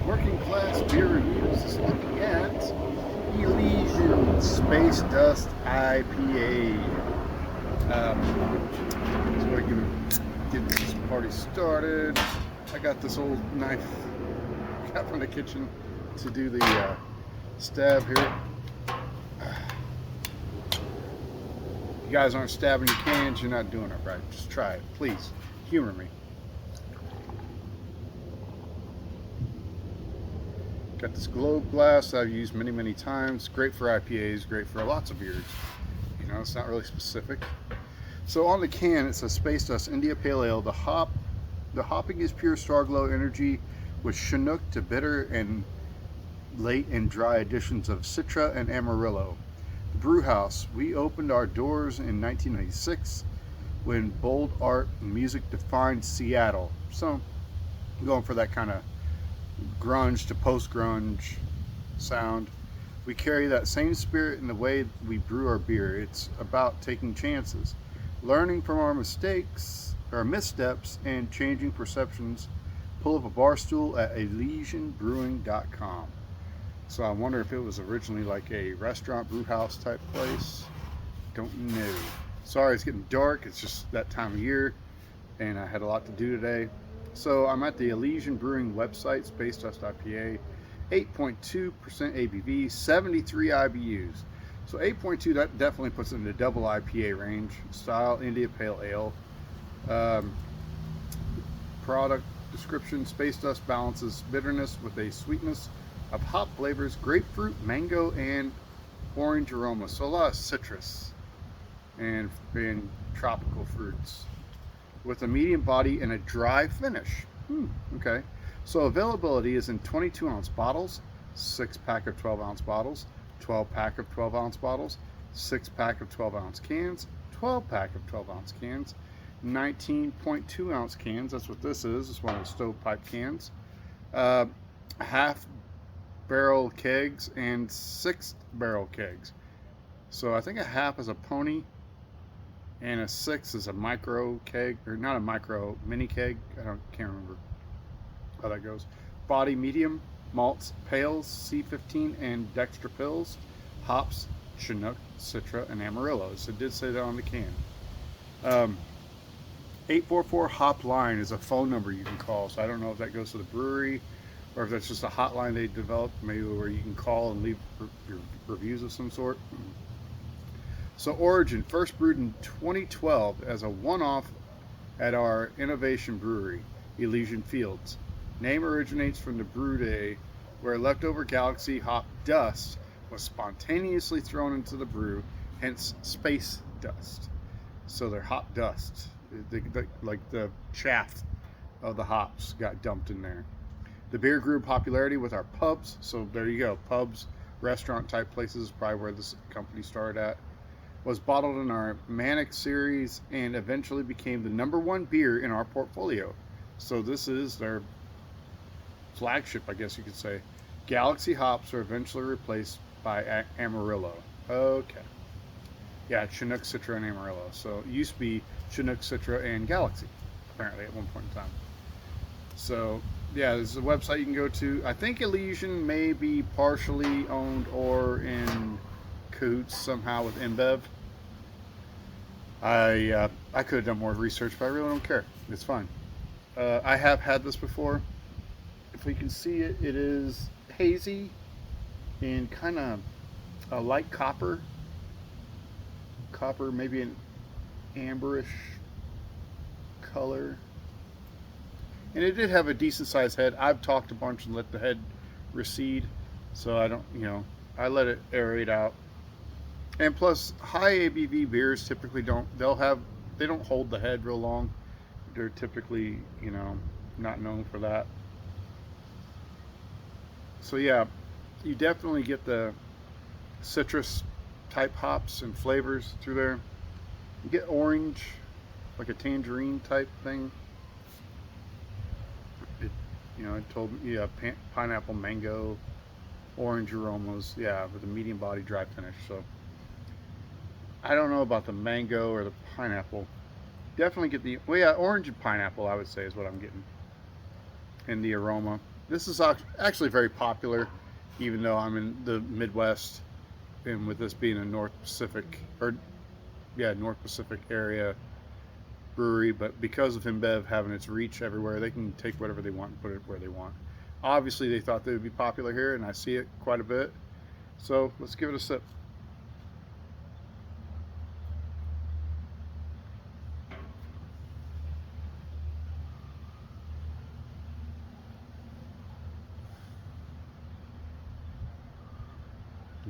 Working Class Beer Reviews is looking at Elysian Space Dust IPA. So we can get this party started. I got this old knife got from the kitchen to do the stab here. You guys aren't stabbing your cans, you're not doing it right. Just try it, please. Humor me. Got this globe glass I've used many, many times. Great for IPAs, great for lots of beers. You know, it's not really specific. So on the can, it says Space Dust India Pale Ale. The hopping is pure Starglow energy with Chinook to bitter and late and dry additions of Citra and Amarillo. The brew house. We opened our doors in 1996 when bold art and music defined Seattle. So I'm going for that kind of grunge to post-grunge sound. We carry that same spirit in the way we brew our beer. It's about taking chances, learning from our mistakes, our missteps, and changing perceptions. Pull up a bar stool at elysianbrewing.com. So I wonder if it was originally like a restaurant brew house type place. Don't know. Sorry, it's getting dark. It's just that time of year, and I had a lot to do today. So I'm at the Elysian Brewing website, Space Dust IPA, 8.2% ABV, 73 IBUs. So 8.2, that definitely puts it in the double IPA range. Style, India Pale Ale. Um, Product description, Space Dust balances bitterness with a sweetness of hop flavors, grapefruit, mango, and orange aroma. So a lot of citrus and tropical fruits with a medium body and a dry finish. Okay. So availability is in 22-ounce bottles, 6-pack of 12-ounce bottles, 12-pack of 12-ounce bottles, 6-pack of 12-ounce cans, 12-pack of 12-ounce cans, 19.2-ounce cans. That's what this is. It's one of the stovepipe cans. Half barrel kegs and 6-barrel kegs. So I think a half is a pony and a 6 is a micro keg, or not a micro, mini keg. Can't remember how that goes. Body medium, malts, pales, C15, and dextra pills, hops, Chinook, Citra, and Amarillo. So it did say that on the can. 844 Hop Line is a phone number you can call. So I don't know if that goes to the brewery or if that's just a hotline they developed, maybe where you can call and leave your reviews of some sort. So Origin, first brewed in 2012 as a one-off at our innovation brewery, Elysian Fields. Name originates from the brew day where leftover Galaxy hop dust was spontaneously thrown into the brew, hence space dust. So they're hop dust. Like the chaff of the hops got dumped in there. The beer grew in popularity with our pubs. So there you go. Pubs, restaurant type places, probably where this company started at. Was bottled in our Manic series and eventually became the #1 beer in our portfolio. So this is their flagship, I guess you could say. Galaxy hops were eventually replaced by Amarillo. Okay. Yeah, Chinook, Citra, and Amarillo. So it used to be Chinook, Citra, and Galaxy, apparently, at one point in time. So, yeah, this is a website you can go to. I think Elysian may be partially owned or in cahoots somehow with InBev. I could have done more research, but I really don't care. It's fine. I have had this before. If we can see it, it is hazy and kind of a light copper, maybe an amberish color. And it did have a decent sized head. I've talked a bunch and let the head recede, so I don't, I let it aerate out. And plus, high ABV beers typically they don't hold the head real long. They're typically, not known for that. So yeah, you definitely get the citrus type hops and flavors through there. You get orange, like a tangerine type thing. It told me, yeah, pineapple, mango, orange aromas, yeah, with a medium body dry finish. So I don't know about the mango or the pineapple. Definitely get orange and pineapple, I would say, is what I'm getting in the aroma. This is actually very popular, even though I'm in the Midwest, and with this being a North Pacific, or yeah, North Pacific area brewery, but because of InBev having its reach everywhere, they can take whatever they want and put it where they want. Obviously, they thought they would be popular here, and I see it quite a bit. So let's give it a sip.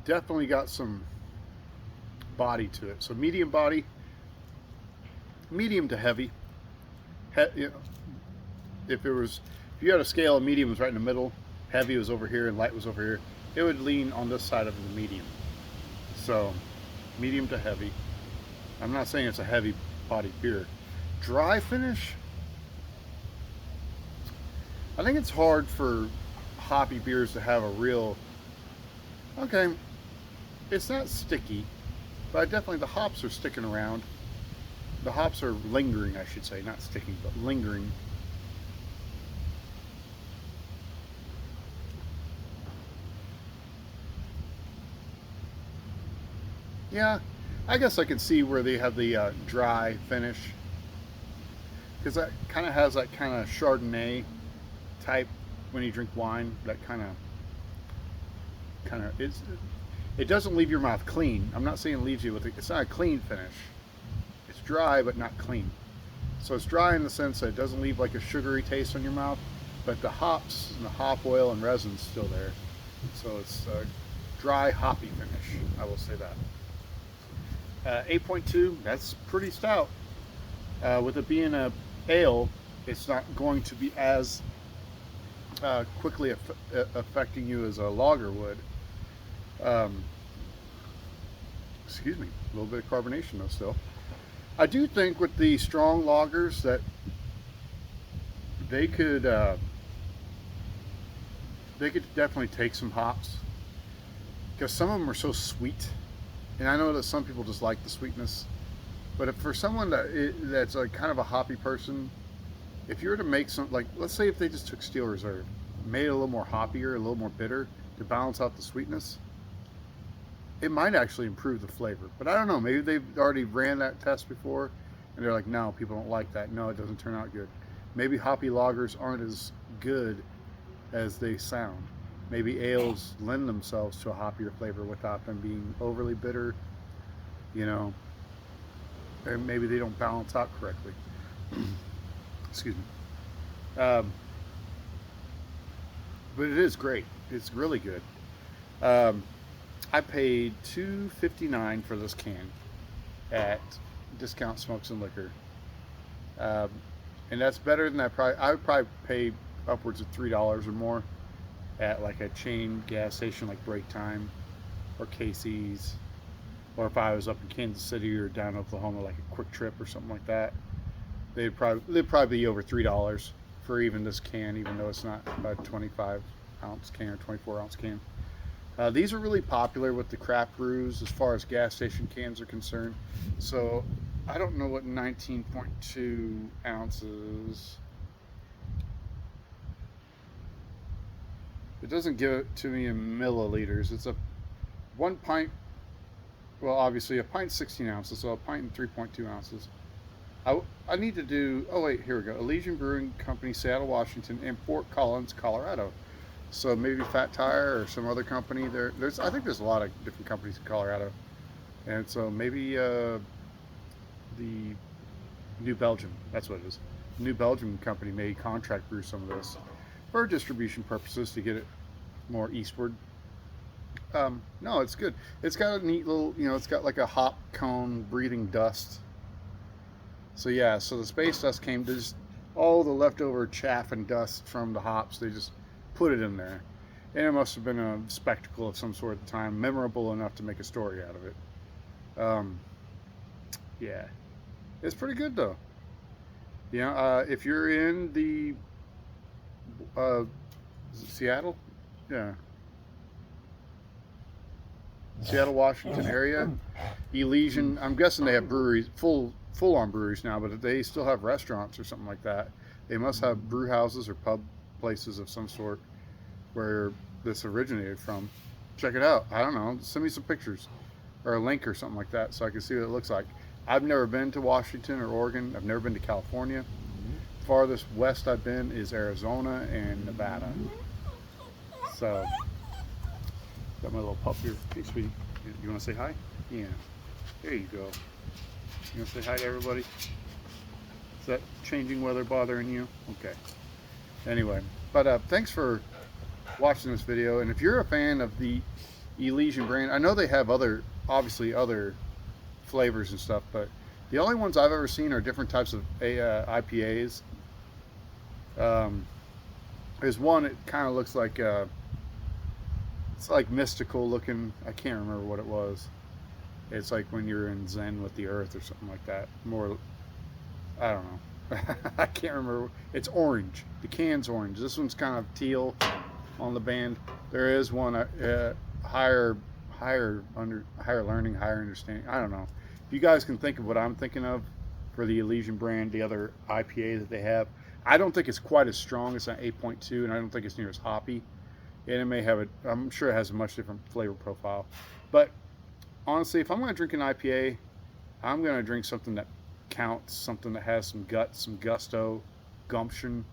Definitely got some body to it. So medium body, medium to heavy. You know, if you had a scale of medium was right in the middle, heavy was over here and light was over here, it would lean on this side of the medium. So medium to heavy. I'm not saying it's a heavy body beer. Dry finish, I think it's hard for hoppy beers to have a real, okay, it's not sticky, but definitely the hops are sticking around. The hops are lingering, I should say, not sticking, but lingering. Yeah, I guess I can see where they have the dry finish, because that kind of has that kind of Chardonnay type when you drink wine. That kind of it doesn't leave your mouth clean. I'm not saying it leaves you with it's not a clean finish. It's dry but not clean. So it's dry in the sense that it doesn't leave like a sugary taste on your mouth, but the hops and the hop oil and resin's still there. So it's a dry hoppy finish. I will say that. 8.2. That's pretty stout. With it being a ale, it's not going to be as quickly affecting you as a lager would. Excuse me, a little bit of carbonation though still. I do think with the strong lagers that they could definitely take some hops, because some of them are so sweet, and I know that some people just like the sweetness. But if for someone that's a kind of a hoppy person, if you were to make some, like let's say if they just took Steel Reserve, made it a little more hoppier, a little more bitter to balance out the sweetness, it might actually improve the flavor. But I don't know, maybe they've already ran that test before and they're like, no, people don't like that. No, it doesn't turn out good. Maybe hoppy lagers aren't as good as they sound. Maybe ales lend themselves to a hoppier flavor without them being overly bitter, you know, and maybe they don't balance out correctly. Excuse me. But it is great. It's really good. I paid $2.59 for this can at Discount Smokes and Liquor, and that's better than I would probably pay upwards of $3 or more at like a chain gas station like Break Time or Casey's, or if I was up in Kansas City or down Oklahoma like a Quick Trip or something like that. They'd probably be over $3 for even this can, even though it's not a 25-ounce can or 24-ounce can. These are really popular with the craft brews as far as gas station cans are concerned. So I don't know what 19.2 ounces. It doesn't give it to me in milliliters. It's a 1 pint. Well, obviously a pint 16 ounces, so a pint and 3.2 ounces. I need to do. Oh wait, here we go. Elysian Brewing Company, Seattle, Washington, and Fort Collins, Colorado. So maybe Fat Tire or some other company there. I think there's a lot of different companies in Colorado, and so maybe the New Belgium. That's what it is. New Belgium company may contract brew some of this for distribution purposes to get it more eastward. No, it's good. It's got a neat little, it's got like a hop cone breathing dust. So yeah, so the space dust came to just all the leftover chaff and dust from the hops. They just put it in there, and it must have been a spectacle of some sort at the time, memorable enough to make a story out of it. Yeah, it's pretty good though. If you're in the is it Seattle, yeah, Seattle, Washington area, Elysian. I'm guessing they have breweries, full-on breweries now, but they still have restaurants or something like that. They must have brew houses or places of some sort where this originated from. Check it out. I don't know. Send me some pictures or a link or something like that so I can see what it looks like. I've never been to Washington or Oregon. I've never been to California. Farthest west I've been is Arizona and Nevada. So, got my little pup here. Hey, sweetie. You want to say hi? Yeah. There you go. You want to say hi to everybody? Is that changing weather bothering you? Okay. Anyway, but thanks for watching this video. And if you're a fan of the Elysian brand, I know they have obviously other flavors and stuff, but the only ones I've ever seen are different types of IPAs. There's one, it kind of looks like it's like mystical looking. I can't remember what it was. It's like when you're in Zen with the earth or something like that. More, I don't know. I can't remember. It's orange. The can's orange. This one's kind of teal on the band. There is one higher learning, higher understanding. I don't know. If you guys can think of what I'm thinking of for the Elysian brand, the other IPA that they have, I don't think it's quite as strong. It's not 8.2, and I don't think it's near as hoppy. And it may have I'm sure it has a much different flavor profile. But honestly, if I'm going to drink an IPA, I'm going to drink something that counts, something that has some guts, some gusto, gumption.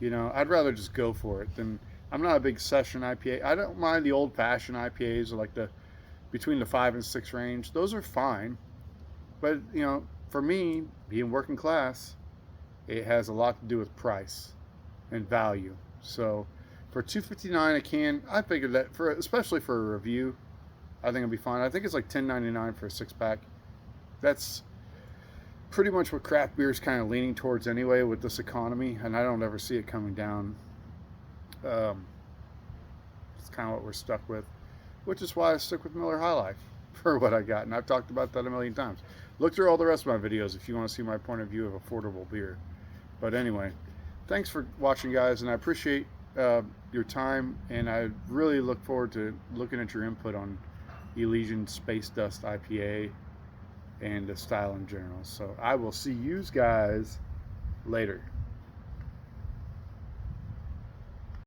You know, I'd rather just go for it than. I'm not a big session IPA. I don't mind the old-fashioned IPAs, or like between the 5 and 6 range. Those are fine, but you know, for me, being working class, it has a lot to do with price and value. So for $2.59 a can, I figured that especially for a review, I think it'll be fine. I think it's like $10.99 for a 6-pack. That's pretty much what craft beer is kind of leaning towards anyway with this economy, and I don't ever see it coming down. It's kind of what we're stuck with, which is why I stick with Miller High Life for what I got, and I've talked about that a million times. Look through all the rest of my videos if you want to see my point of view of affordable beer. But anyway, thanks for watching, guys, and I appreciate your time, and I really look forward to looking at your input on Elysian Space Dust IPA and the style in general. So I will see you guys later.